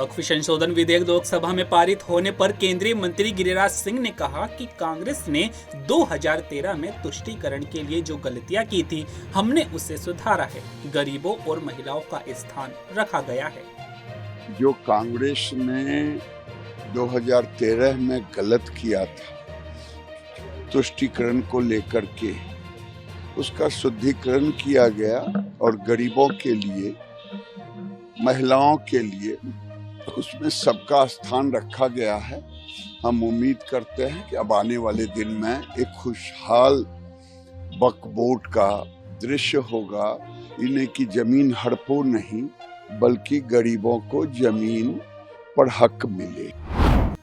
वक्फ संशोधन विधेयक लोकसभा में पारित होने पर केंद्रीय मंत्री गिरिराज सिंह ने कहा कि कांग्रेस ने 2013 में तुष्टीकरण के लिए जो गलतियां की थी, हमने उसे सुधारा है। गरीबों और महिलाओं का स्थान रखा गया है। जो कांग्रेस ने 2013 में गलत किया था तुष्टीकरण को लेकर के, उसका शुद्धिकरण किया गया और गरीबों के लिए, महिलाओं के लिए उसमें सबका स्थान रखा गया है। हम उम्मीद करते हैं कि अब आने वाले दिन में एक खुशहाल वक्फ बोर्ड का दृश्य होगा। इन्हें की जमीन हड़पो नहीं, बल्कि गरीबों को जमीन पर हक मिले।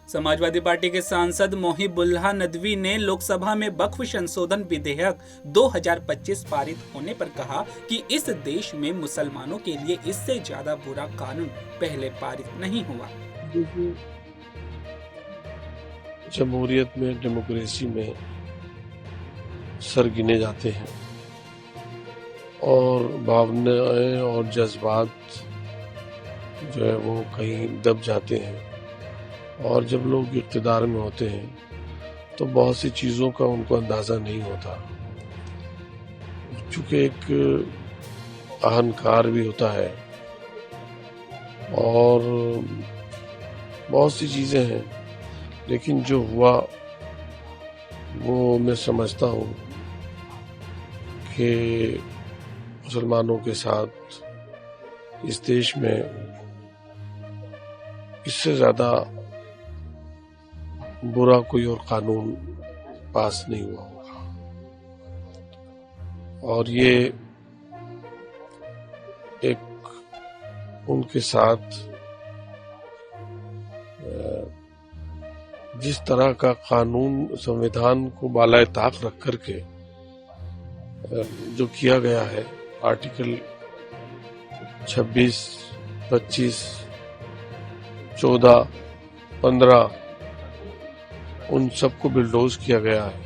समाजवादी पार्टी के सांसद मोहिबुल्लाह नदवी ने लोकसभा में वक्फ संशोधन विधेयक 2025 पारित होने पर कहा कि इस देश में मुसलमानों के लिए इससे ज्यादा बुरा कानून पहले पारित नहीं हुआ। जमहूरियत में, डेमोक्रेसी में सर गिने जाते हैं और भावनाएं और जज्बात जो है वो कहीं दब जाते हैं, और जब लोग इक़्तिदार में होते हैं तो बहुत सी चीज़ों का उनको अंदाज़ा नहीं होता। चूँकि एक अहंकार भी होता है और बहुत सी चीज़ें हैं, लेकिन जो हुआ वो मैं समझता हूँ कि मुसलमानों के साथ इस देश में इससे ज़्यादा बुरा कोई और कानून पास नहीं हुआ होगा। और ये एक उनके साथ जिस तरह का कानून, संविधान को बालाए ताक रख करके जो किया गया है, आर्टिकल 26, 25, 14, 15 उन सबको बिल्डोज किया गया है,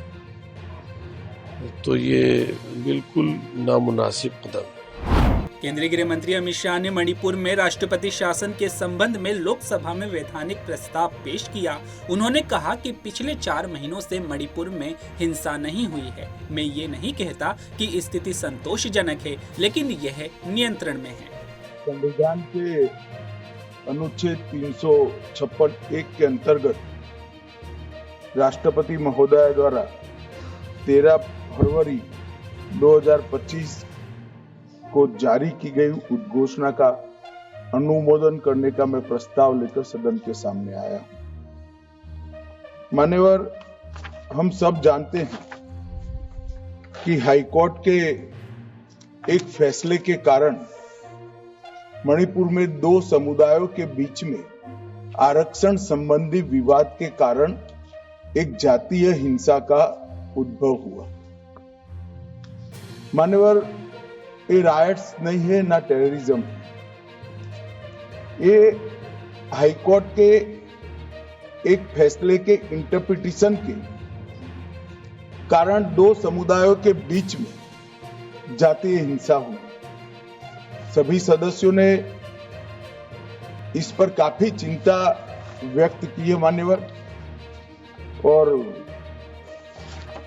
तो ये बिल्कुल नामुनासिब कदम है। केंद्रीय गृह मंत्री अमित शाह ने मणिपुर में राष्ट्रपति शासन के संबंध में लोकसभा में वैधानिक प्रस्ताव पेश किया। उन्होंने कहा कि पिछले 4 महीनों से मणिपुर में हिंसा नहीं हुई है। मैं ये नहीं कहता कि स्थिति संतोषजनक है, लेकिन यह नियंत्रण में है। संविधान के अनुच्छेद 356(1) के अंतर्गत राष्ट्रपति महोदय द्वारा 13 फरवरी 2025 को जारी की गई उद्घोषणा का अनुमोदन करने का मैं प्रस्ताव लेकर सदन के सामने आया हूं। मान्यवर, हम सब जानते हैं कि हाईकोर्ट के एक फैसले के कारण मणिपुर में 2 समुदायों के बीच में आरक्षण संबंधी विवाद के कारण एक जातीय हिंसा का उद्भव हुआ। मान्यवर, ये राइट्स नहीं है, ना टेररिज्म है। ये हाईकोर्ट के एक फैसले के इंटरप्रिटेशन के कारण 2 समुदायों के बीच में जातीय हिंसा हुई। सभी सदस्यों ने इस पर काफी चिंता व्यक्त की है मान्यवर, और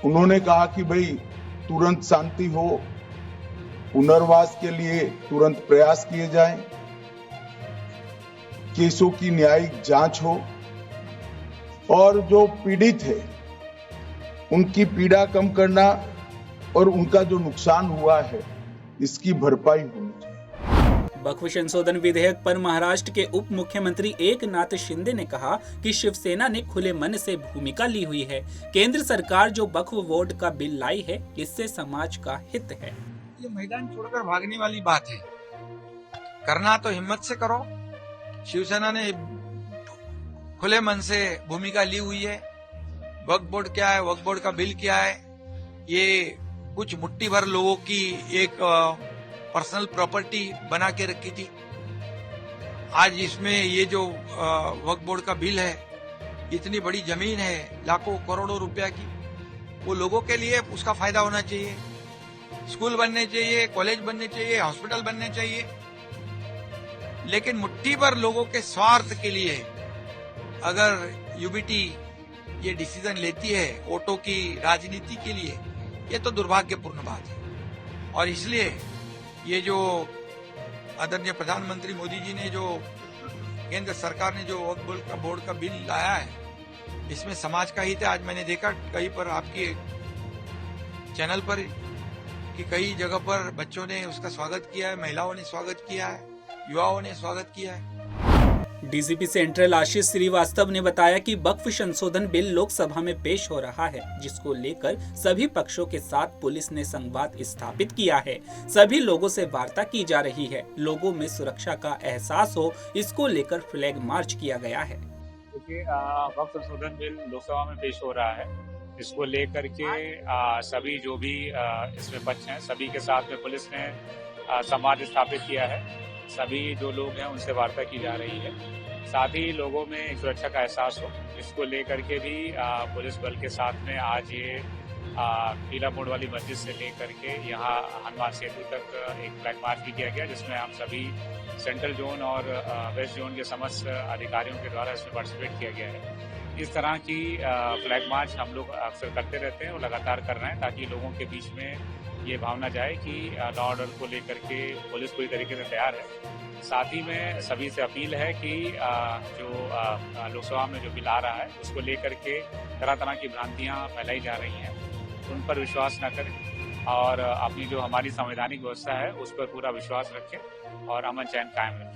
उन्होंने कहा कि भाई तुरंत शांति हो, पुनर्वास के लिए तुरंत प्रयास किए जाएं, केसों की न्यायिक जांच हो और जो पीड़ित है उनकी पीड़ा कम करना और उनका जो नुकसान हुआ है इसकी भरपाई होनी चाहिए। वक्फ संशोधन विधेयक पर महाराष्ट्र के उप मुख्यमंत्री एकनाथ शिंदे ने कहा कि शिवसेना ने खुले मन से भूमिका ली हुई है। केंद्र सरकार जो वक्फ बोर्ड का बिल लाई है, इससे समाज का हित है। ये मैदान छोड़कर भागने वाली बात है। करना तो हिम्मत से करो। शिवसेना ने खुले मन से भूमिका ली हुई है। वक्फ बोर्ड क्या है, वक्फ बोर्ड का बिल क्या है, ये कुछ मुट्ठी भर लोगों की एक पर्सनल प्रॉपर्टी बना के रखी थी। आज इसमें ये जो वक्फ बोर्ड का बिल है, इतनी बड़ी जमीन है, लाखों करोड़ों रुपया की, वो लोगों के लिए उसका फायदा होना चाहिए। स्कूल बनने चाहिए, कॉलेज बनने चाहिए, हॉस्पिटल बनने चाहिए। लेकिन मुट्ठी भर लोगों के स्वार्थ के लिए अगर यूबीटी ये डिसीजन लेती है वोटों की राजनीति के लिए, ये तो दुर्भाग्यपूर्ण बात है। और इसलिए ये जो आदरणीय प्रधानमंत्री मोदी जी ने जो केंद्र सरकार ने जो वक्फ बोर्ड का बिल लाया है, इसमें समाज का हित है। आज मैंने देखा कहीं पर आपके चैनल पर कि कई जगह पर बच्चों ने उसका स्वागत किया है, महिलाओं ने स्वागत किया है, युवाओं ने स्वागत किया है। डीजीपी सेंट्रल आशीष श्रीवास्तव ने बताया कि वक्फ संशोधन बिल लोकसभा में पेश हो रहा है, जिसको लेकर सभी पक्षों के साथ पुलिस ने संवाद स्थापित किया है। सभी लोगों से वार्ता की जा रही है, लोगों में सुरक्षा का एहसास हो, इसको लेकर फ्लैग मार्च किया गया है। क्योंकि वक्फ संशोधन बिल लोकसभा में पेश हो रहा है, इसको लेकर के सभी जो भी इसमें पक्ष हैं, सभी के साथ में पुलिस ने संवाद स्थापित किया है। सभी जो लोग हैं उनसे वार्ता की जा रही है, साथ ही लोगों में एक सुरक्षा का एहसास हो, इसको लेकर के भी पुलिस बल के साथ में आज ये पीला मोड़ वाली मस्जिद से लेकर के यहाँ हनुमान सेतु तक एक फ्लैग मार्च भी किया गया, जिसमें हम सभी सेंट्रल जोन और वेस्ट जोन के समस्त अधिकारियों के द्वारा इसमें पार्टिसिपेट किया गया है। इस तरह की फ्लैग मार्च हम लोग अक्सर करते रहते हैं और लगातार कर रहे हैं, ताकि लोगों के बीच में ये भावना जाए कि लॉ ऑर्डर को लेकर के पुलिस पूरी तरीके से तैयार है। साथ ही में सभी से अपील है कि जो लोकसभा में जो बिल आ रहा है उसको लेकर के तरह तरह की भ्रांतियां फैलाई जा रही हैं, उन पर विश्वास न करें और अपनी जो हमारी संवैधानिक व्यवस्था है उस पर पूरा विश्वास रखें और अमन चैन कायम रखें।